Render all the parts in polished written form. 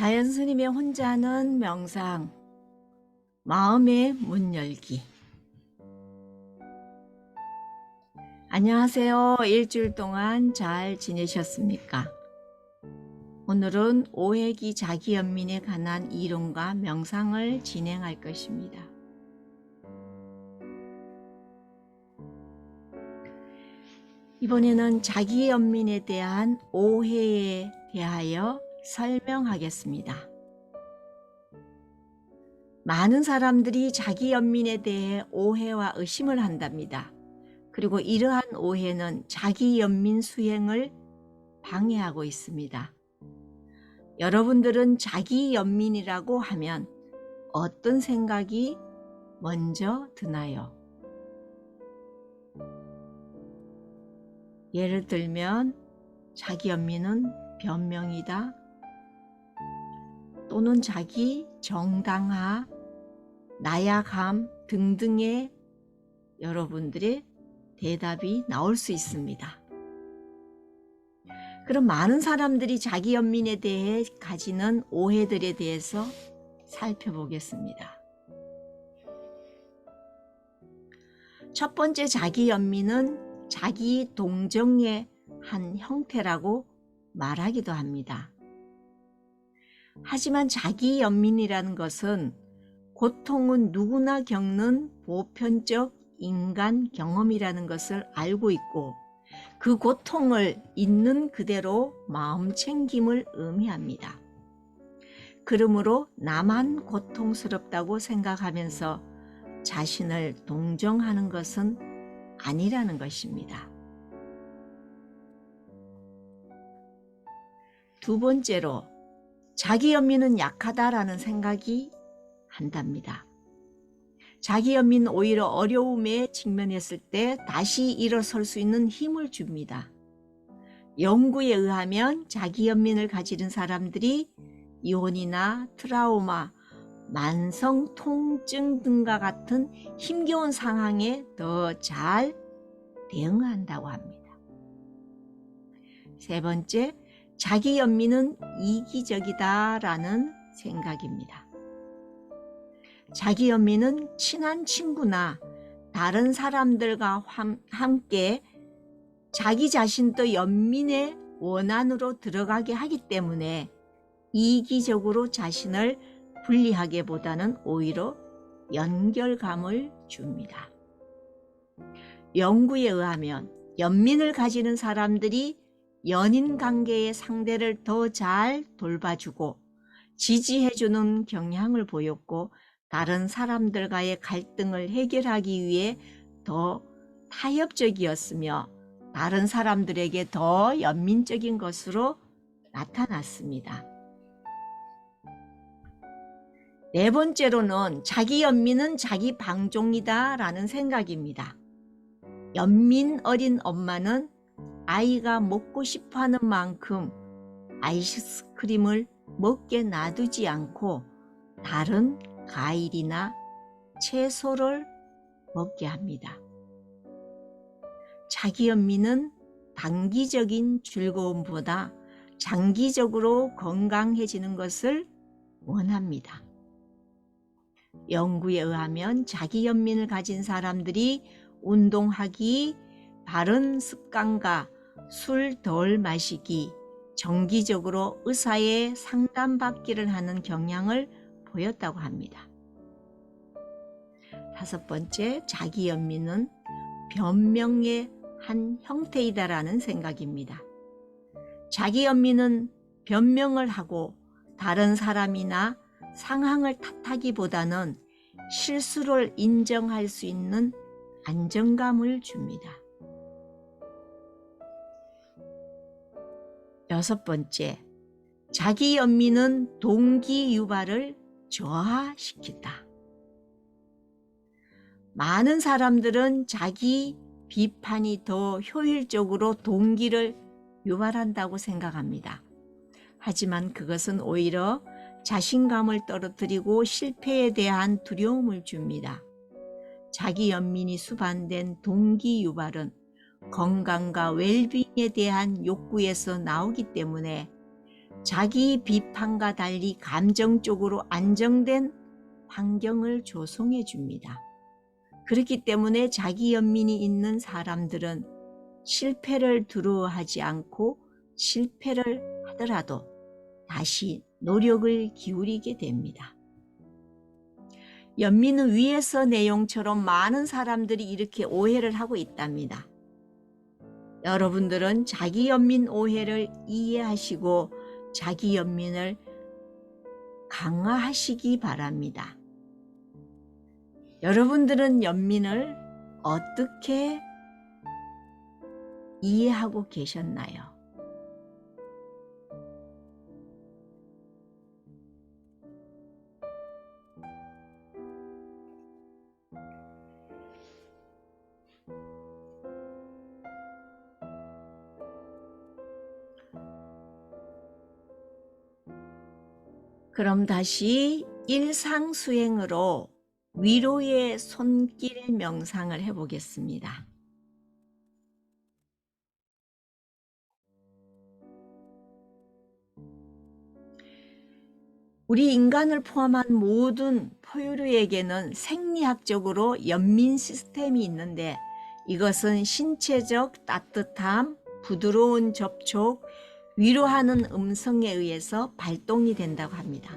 자연 스님의 혼자하는 명상, 마음의 문 열기. 안녕하세요. 일주일 동안 잘 지내셨습니까? 오늘은 오해기 자기연민에 관한 이론과 명상을 진행할 것입니다. 이번에는 자기연민에 대한 오해에 대하여 설명하겠습니다. 많은 사람들이 자기연민에 대해 오해와 의심을 한답니다. 그리고 이러한 오해는 자기연민 수행을 방해하고 있습니다. 여러분들은 자기연민이라고 하면 어떤 생각이 먼저 드나요? 예를 들면 자기연민은 변명이다, 또는 자기 정당화, 나약함 등등의 여러분들의 대답이 나올 수 있습니다. 그럼 많은 사람들이 자기연민에 대해 가지는 오해들에 대해서 살펴보겠습니다. 첫 번째, 자기연민은 자기 동정의 한 형태라고 말하기도 합니다. 하지만 자기연민이라는 것은 고통은 누구나 겪는 보편적 인간 경험이라는 것을 알고 있고, 그 고통을 있는 그대로 마음 챙김을 의미합니다. 그러므로 나만 고통스럽다고 생각하면서 자신을 동정하는 것은 아니라는 것입니다. 두 번째로, 자기연민은 약하다라는 생각이 한답니다. 자기연민은 오히려 어려움에 직면했을 때 다시 일어설 수 있는 힘을 줍니다. 연구에 의하면 자기연민을 가지는 사람들이 이혼이나 트라우마, 만성 통증 등과 같은 힘겨운 상황에 더 잘 대응한다고 합니다. 세 번째, 자기연민은 이기적이다라는 생각입니다. 자기연민은 친한 친구나 다른 사람들과 함께 자기 자신도 연민의 원안으로 들어가게 하기 때문에 이기적으로 자신을 분리하기보다는 오히려 연결감을 줍니다. 연구에 의하면 연민을 가지는 사람들이 연인 관계의 상대를 더 잘 돌봐주고 지지해주는 경향을 보였고, 다른 사람들과의 갈등을 해결하기 위해 더 타협적이었으며 다른 사람들에게 더 연민적인 것으로 나타났습니다. 네 번째로는 자기연민은 자기 방종이다라는 생각입니다. 연민 어린 엄마는 아이가 먹고 싶어하는 만큼 아이스크림을 먹게 놔두지 않고 다른 과일이나 채소를 먹게 합니다. 자기연민은 단기적인 즐거움보다 장기적으로 건강해지는 것을 원합니다. 연구에 의하면 자기연민을 가진 사람들이 운동하기, 바른 습관과 술 덜 마시기, 정기적으로 의사의 상담받기를 하는 경향을 보였다고 합니다. 다섯 번째, 자기연민은 변명의 한 형태이다라는 생각입니다. 자기연민은 변명을 하고 다른 사람이나 상황을 탓하기보다는 실수를 인정할 수 있는 안정감을 줍니다. 여섯 번째, 자기연민은 동기 유발을 저하시킨다. 많은 사람들은 자기 비판이 더 효율적으로 동기를 유발한다고 생각합니다. 하지만 그것은 오히려 자신감을 떨어뜨리고 실패에 대한 두려움을 줍니다. 자기연민이 수반된 동기 유발은 건강과 웰빙에 대한 욕구에서 나오기 때문에 자기 비판과 달리 감정적으로 안정된 환경을 조성해 줍니다. 그렇기 때문에 자기 연민이 있는 사람들은 실패를 두려워하지 않고 실패를 하더라도 다시 노력을 기울이게 됩니다. 연민은 위에서 내용처럼 많은 사람들이 이렇게 오해를 하고 있답니다. 여러분들은 자기 연민 오해를 이해하시고 자기 연민을 강화하시기 바랍니다. 여러분들은 연민을 어떻게 이해하고 계셨나요? 그럼 다시 일상 수행으로 위로의 손길 명상을 해보겠습니다. 우리 인간을 포함한 모든 포유류에게는 생리학적으로 연민 시스템이 있는데 이것은 신체적 따뜻함, 부드러운 접촉, 위로하는 음성에 의해서 발동이 된다고 합니다.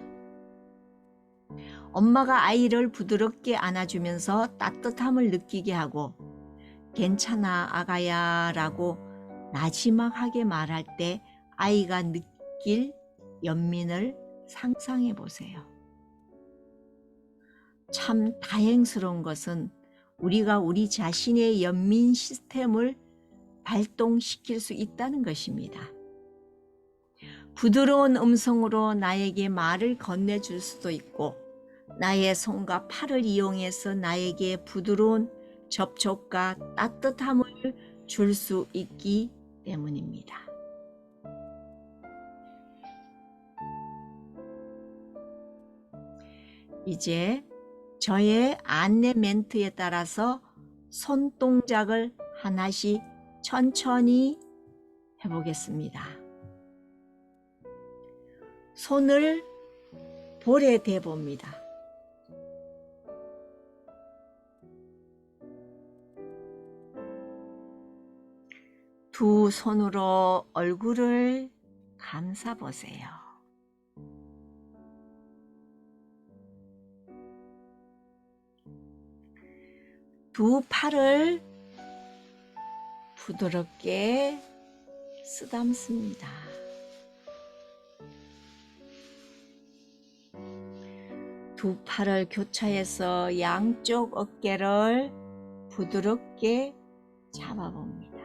엄마가 아이를 부드럽게 안아주면서 따뜻함을 느끼게 하고 괜찮아 아가야 라고 나지막하게 말할 때 아이가 느낄 연민을 상상해 보세요. 참 다행스러운 것은 우리가 우리 자신의 연민 시스템을 발동시킬 수 있다는 것입니다. 부드러운 음성으로 나에게 말을 건네줄 수도 있고 나의 손과 팔을 이용해서 나에게 부드러운 접촉과 따뜻함을 줄 수 있기 때문입니다. 이제 저의 안내 멘트에 따라서 손동작을 하나씩 천천히 해보겠습니다. 손을 볼에 대봅니다. 두 손으로 얼굴을 감싸보세요. 두 팔을 부드럽게 쓰담습니다. 두 팔을 교차해서 양쪽 어깨를 부드럽게 잡아봅니다.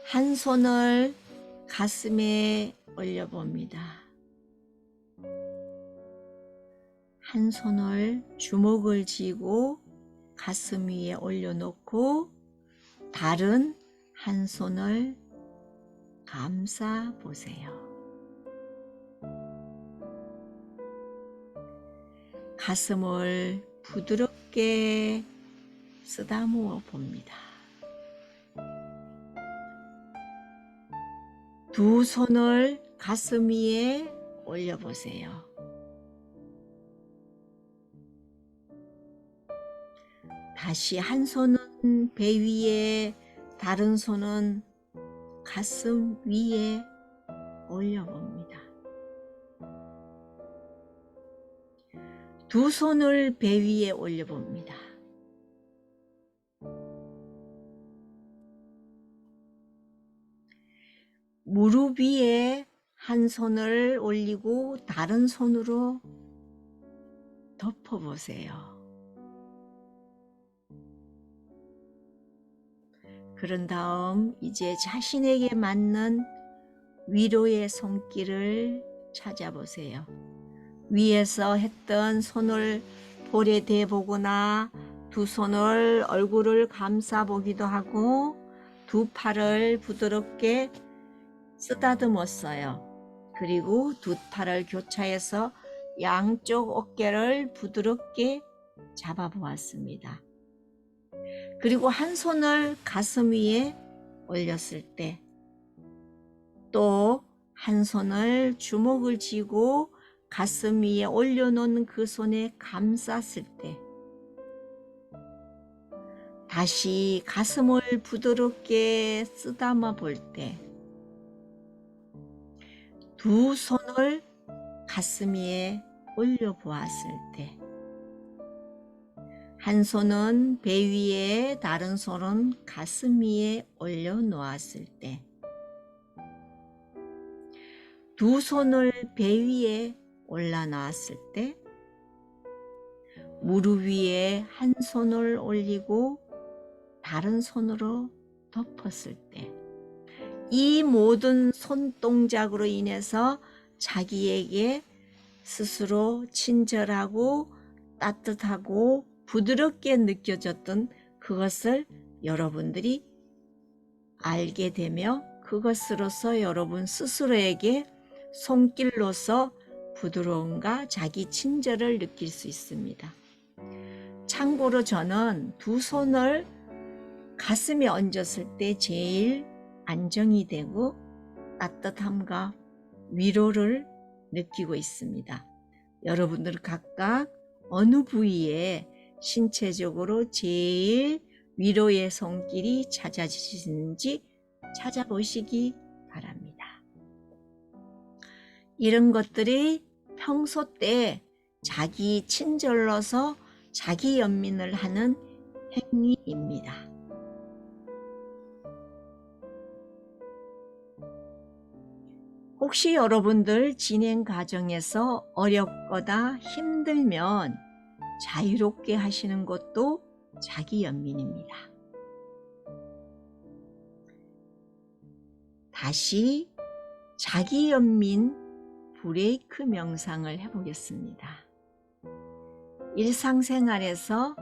한 손을 가슴에 올려봅니다. 한 손을 주먹을 쥐고 가슴 위에 올려놓고 다른 한 손을 감싸 보세요. 가슴을 부드럽게 쓰다듬어 봅니다. 두 손을 가슴 위에 올려보세요. 다시 한 손은 배 위에, 다른 손은 가슴 위에 올려봅니다. 두 손을 배 위에 올려봅니다. 무릎 위에 한 손을 올리고 다른 손으로 덮어보세요. 그런 다음 이제 자신에게 맞는 위로의 손길을 찾아보세요. 위에서 했던 손을 볼에 대보거나 두 손을 얼굴을 감싸보기도 하고 두 팔을 부드럽게 쓰다듬었어요. 그리고 두 팔을 교차해서 양쪽 어깨를 부드럽게 잡아보았습니다. 그리고 한 손을 가슴 위에 올렸을 때, 또 한 손을 주먹을 쥐고 가슴 위에 올려놓은 그 손에 감쌌을 때, 다시 가슴을 부드럽게 쓰다마 볼 때, 두 손을 가슴 위에 올려보았을 때, 한 손은 배 위에, 다른 손은 가슴 위에 올려놓았을 때, 두 손을 배 위에 올려놨을 때, 무릎 위에 한 손을 올리고 다른 손으로 덮었을 때, 이 모든 손동작으로 인해서 자기에게 스스로 친절하고 따뜻하고 부드럽게 느껴졌던 그것을 여러분들이 알게 되며, 그것으로서 여러분 스스로에게 손길로서 부드러움과 자기 친절을 느낄 수 있습니다. 참고로 저는 두 손을 가슴에 얹었을 때 제일 안정이 되고 따뜻함과 위로를 느끼고 있습니다. 여러분들 각각 어느 부위에 신체적으로 제일 위로의 손길이 찾아지시는지 찾아보시기 바랍니다. 이런 것들이 평소 때 자기 친절로서 자기 연민을 하는 행위입니다. 혹시 여러분들 진행 과정에서 어렵거나 힘들면 자유롭게 하시는 것도 자기 연민입니다. 다시 자기 연민 브레이크 명상을 해보겠습니다. 일상생활에서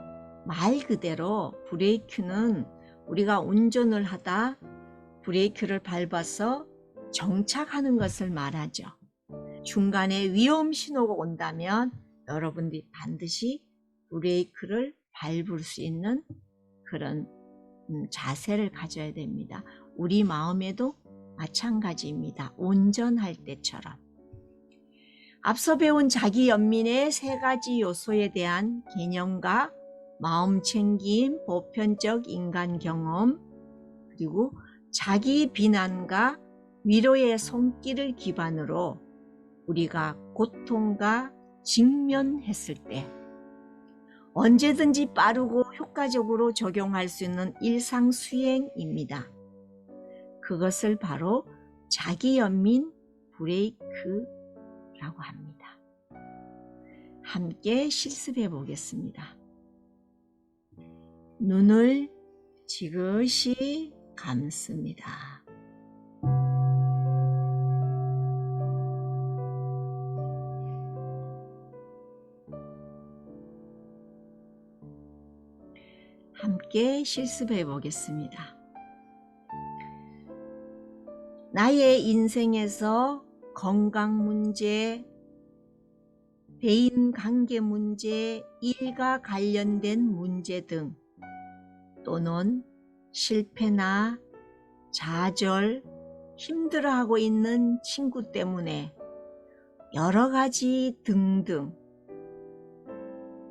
말 그대로 브레이크는 우리가 운전을 하다 브레이크를 밟아서 정착하는 것을 말하죠. 중간에 위험 신호가 온다면 여러분들이 반드시 브레이크를 밟을 수 있는 그런 자세를 가져야 됩니다. 우리 마음에도 마찬가지입니다. 운전할 때처럼. 앞서 배운 자기 연민의 세 가지 요소에 대한 개념과 마음챙김, 보편적 인간 경험, 그리고 자기 비난과 위로의 손길을 기반으로 우리가 고통과 직면했을 때 언제든지 빠르고 효과적으로 적용할 수 있는 일상 수행입니다. 그것을 바로 자기 연민 브레이크라고 합니다. 함께 실습해 보겠습니다. 눈을 지그시 감습니다. 함께 실습해 보겠습니다. 나의 인생에서 건강 문제, 대인관계 문제, 일과 관련된 문제 등, 또는 실패나 좌절, 힘들어하고 있는 친구 때문에 여러 가지 등등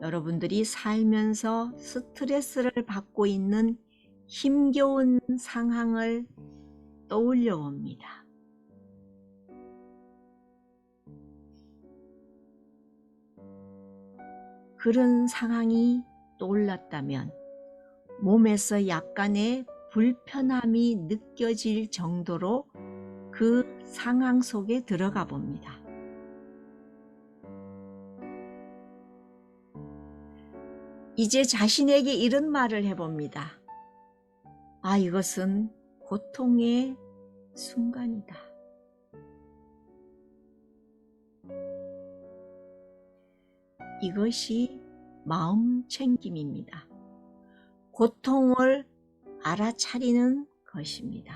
여러분들이 살면서 스트레스를 받고 있는 힘겨운 상황을 떠올려 봅니다. 그런 상황이 떠올랐다면 몸에서 약간의 불편함이 느껴질 정도로 그 상황 속에 들어가 봅니다. 이제 자신에게 이런 말을 해봅니다. 아, 이것은 고통의 순간이다. 이것이 마음 챙김입니다. 고통을 알아차리는 것입니다.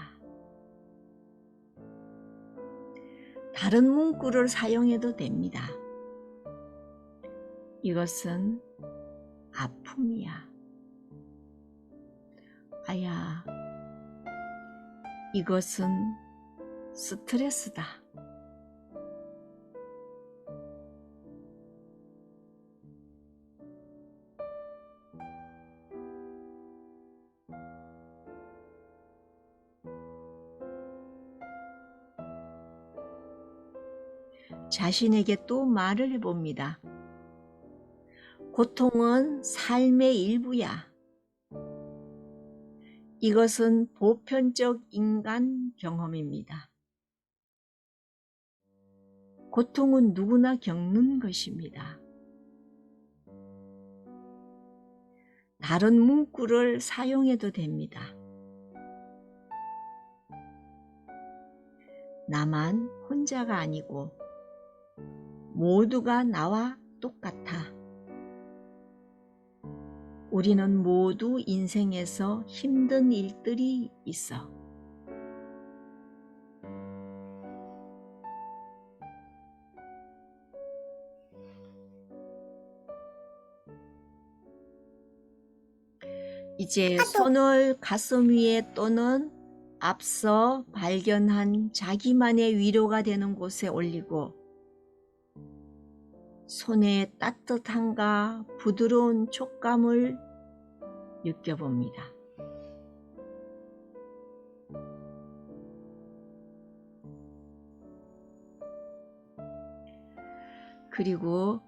다른 문구를 사용해도 됩니다. 이것은 아픔이야. 아야, 이것은 스트레스다. 자신에게 또 말을 해봅니다. 고통은 삶의 일부야. 이것은 보편적 인간 경험입니다. 고통은 누구나 겪는 것입니다. 다른 문구를 사용해도 됩니다. 나만 혼자가 아니고 모두가 나와 똑같아. 우리는 모두 인생에서 힘든 일들이 있어. 이제 손을 가슴 위에 또는 앞서 발견한 자기만의 위로가 되는 곳에 올리고 손의 따뜻함과 부드러운 촉감을 느껴봅니다. 그리고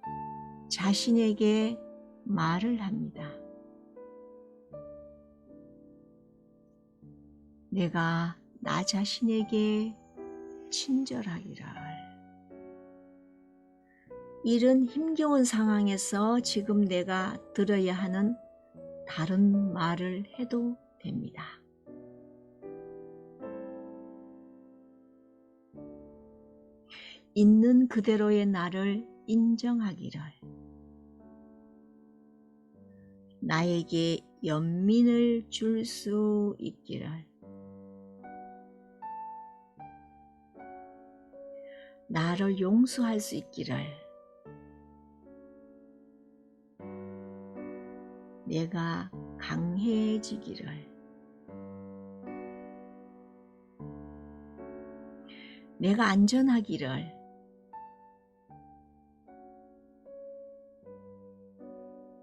자신에게 말을 합니다. 내가 나 자신에게 친절하기를. 이런 힘겨운 상황에서 지금 내가 들어야 하는 다른 말을 해도 됩니다. 있는 그대로의 나를 인정하기를. 나에게 연민을 줄 수 있기를. 나를 용서할 수 있기를. 내가 강해지기를. 내가 안전하기를.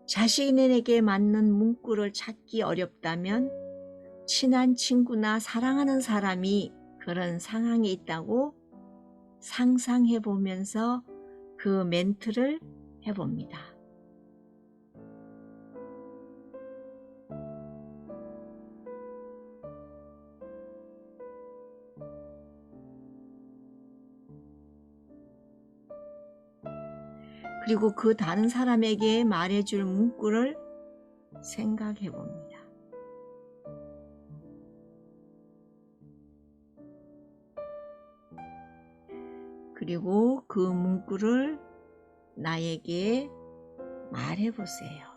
자신에게 맞는 문구를 찾기 어렵다면 친한 친구나 사랑하는 사람이 그런 상황에 있다고 상상해 보면서 그 멘트를 해봅니다. 그리고 그 다른 사람에게 말해줄 문구를 생각해 봅니다. 그리고 그 문구를 나에게 말해 보세요.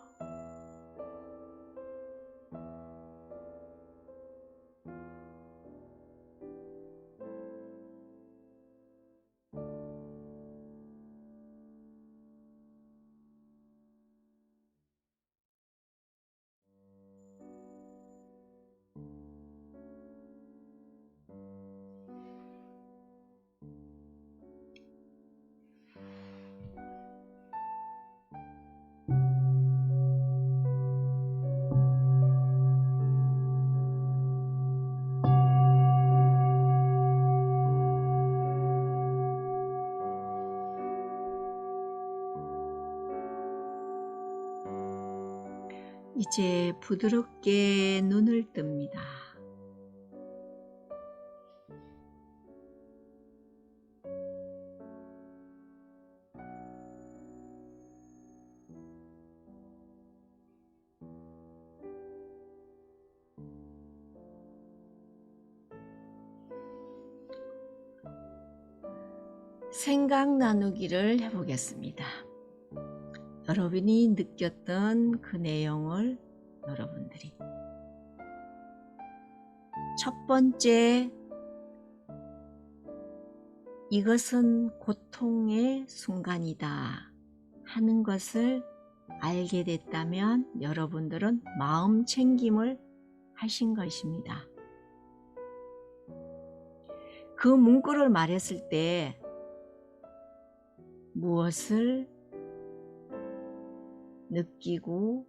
이제 부드럽게 눈을 뜹니다. 생각 나누기를 해보겠습니다. 여러분이 느꼈던 그 내용을 여러분들이 첫 번째, 이것은 고통의 순간이다 하는 것을 알게 됐다면 여러분들은 마음 챙김을 하신 것입니다. 그 문구를 말했을 때 무엇을 느끼고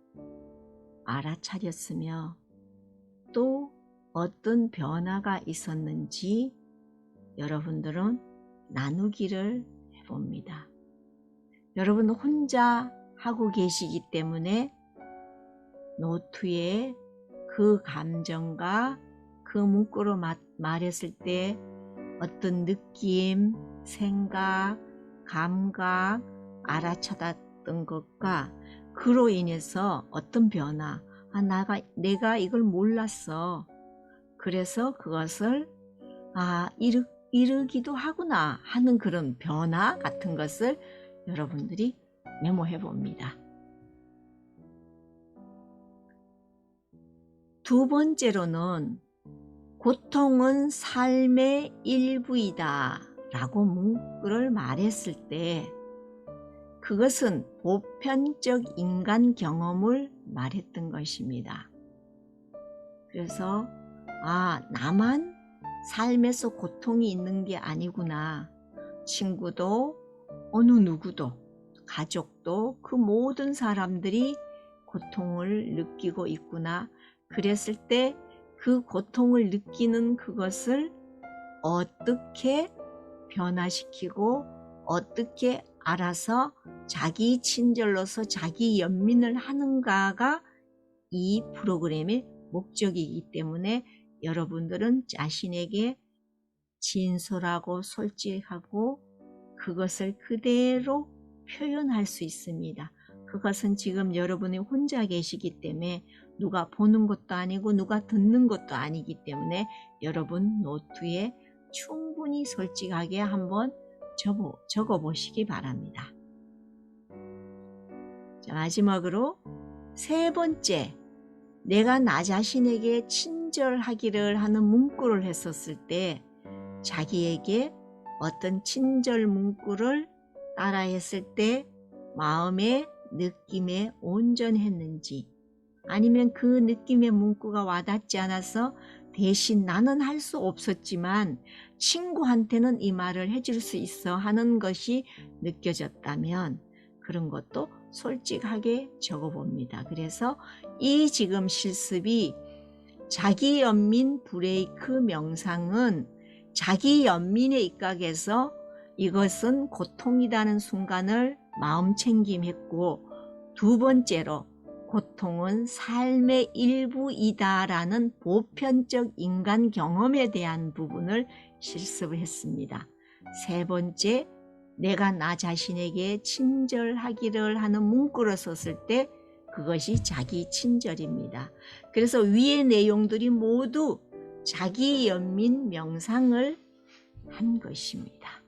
알아차렸으며 또 어떤 변화가 있었는지 여러분들은 나누기를 해봅니다. 여러분 혼자 하고 계시기 때문에 노트에 그 감정과 그 문구로 말했을 때 어떤 느낌, 생각, 감각, 알아차렸던 것과 그로 인해서 어떤 변화, 내가 이걸 몰랐어. 그래서 그것을 이르기도 하구나 하는 그런 변화 같은 것을 여러분들이 메모해 봅니다. 두 번째로는 고통은 삶의 일부이다 라고 문구를 말했을 때 그것은 보편적 인간 경험을 말했던 것입니다. 그래서 나만 삶에서 고통이 있는 게 아니구나. 친구도 어느 누구도 가족도 그 모든 사람들이 고통을 느끼고 있구나. 그랬을 때 그 고통을 느끼는 그것을 어떻게 변화시키고 어떻게 알아서 자기 친절로서 자기 연민을 하는가가 이 프로그램의 목적이기 때문에 여러분들은 자신에게 진솔하고 솔직하고 그것을 그대로 표현할 수 있습니다. 그것은 지금 여러분이 혼자 계시기 때문에 누가 보는 것도 아니고 누가 듣는 것도 아니기 때문에 여러분 노트에 충분히 솔직하게 한번 적어 보시기 바랍니다. 자, 마지막으로 세 번째, 내가 나 자신에게 친절하기를 하는 문구를 했었을 때 자기에게 어떤 친절 문구를 따라 했을 때 마음의 느낌에 온전했는지 아니면 그 느낌의 문구가 와닿지 않아서 대신 나는 할 수 없었지만 친구한테는 이 말을 해줄 수 있어 하는 것이 느껴졌다면 그런 것도 솔직하게 적어봅니다. 그래서 이 지금 실습이 자기 연민 브레이크 명상은 자기 연민에 입각해서 이것은 고통이라는 순간을 마음 챙김했고 두 번째로 고통은 삶의 일부이다라는 보편적 인간 경험에 대한 부분을 실습을 했습니다. 세 번째, 내가 나 자신에게 친절하기를 하는 문구를 썼을 때 그것이 자기 친절입니다. 그래서 위의 내용들이 모두 자기 연민 명상을 한 것입니다.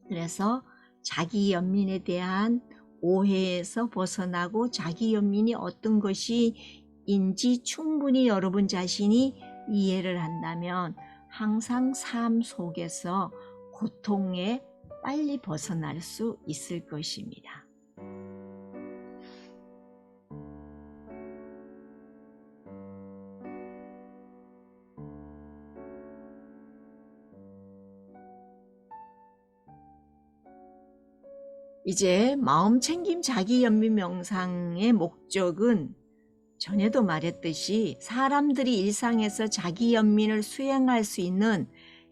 그래서 자기 연민에 대한 오해에서 벗어나고 자기 연민이 어떤 것인지 충분히 여러분 자신이 이해를 한다면 항상 삶 속에서 고통에 빨리 벗어날 수 있을 것입니다. 이제 마음챙김 자기연민 명상의 목적은 전에도 말했듯이 사람들이 일상에서 자기연민을 수행할 수 있는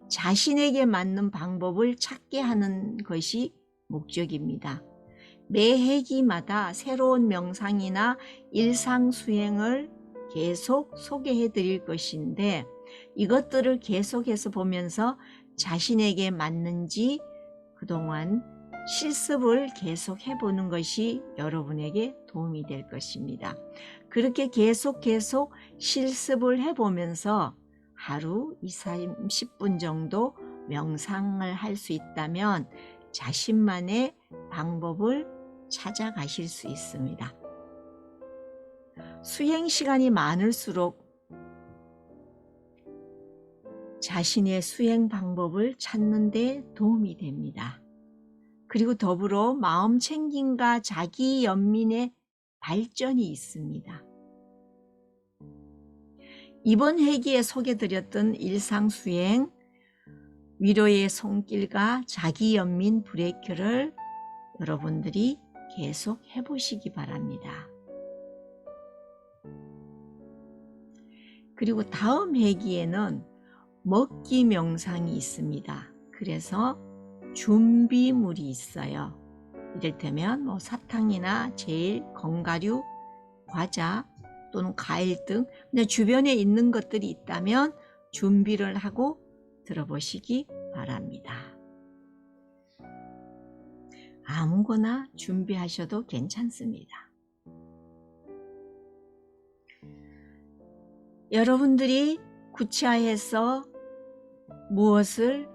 자신에게 맞는 방법을 찾게 하는 것이 목적입니다. 매 회기마다 새로운 명상이나 일상 수행을 계속 소개해 드릴 것인데 이것들을 계속해서 보면서 자신에게 맞는지 그동안 실습을 계속 해보는 것이 여러분에게 도움이 될 것입니다. 그렇게 계속 실습을 해보면서 하루 20-30분 정도 명상을 할 수 있다면 자신만의 방법을 찾아가실 수 있습니다. 수행 시간이 많을수록 자신의 수행 방법을 찾는 데 도움이 됩니다. 그리고 더불어 마음 챙김과 자기 연민의 발전이 있습니다. 이번 회기에 소개드렸던 일상수행, 위로의 손길과 자기 연민 브레이크를 여러분들이 계속 해보시기 바랍니다. 그리고 다음 회기에는 먹기 명상이 있습니다. 그래서 준비물이 있어요. 이를테면 뭐 사탕이나 제일, 견과류, 과자 또는 과일 등 그냥 주변에 있는 것들이 있다면 준비를 하고 들어보시기 바랍니다. 아무거나 준비하셔도 괜찮습니다. 여러분들이 구치하에서 무엇을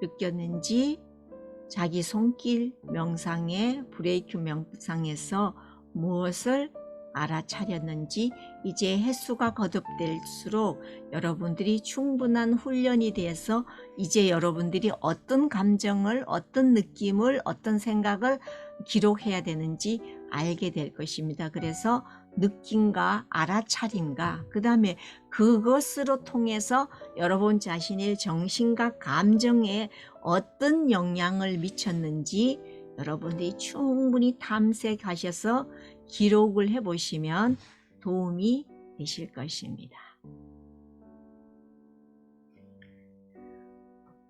느꼈는지, 자기 손길 명상의 브레이크 명상에서 무엇을 알아차렸는지, 이제 횟수가 거듭될수록 여러분들이 충분한 훈련이 돼서 이제 여러분들이 어떤 감정을, 어떤 느낌을, 어떤 생각을 기록해야 되는지 알게 될 것입니다. 그래서 느낌과 알아차림과 그 다음에 그것으로 통해서 여러분 자신의 정신과 감정에 어떤 영향을 미쳤는지 여러분들이 충분히 탐색하셔서 기록을 해보시면 도움이 되실 것입니다.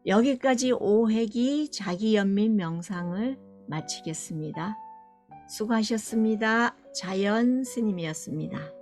여기까지 5회기 자기연민 명상을 마치겠습니다. 수고하셨습니다. 자연 스님이었습니다.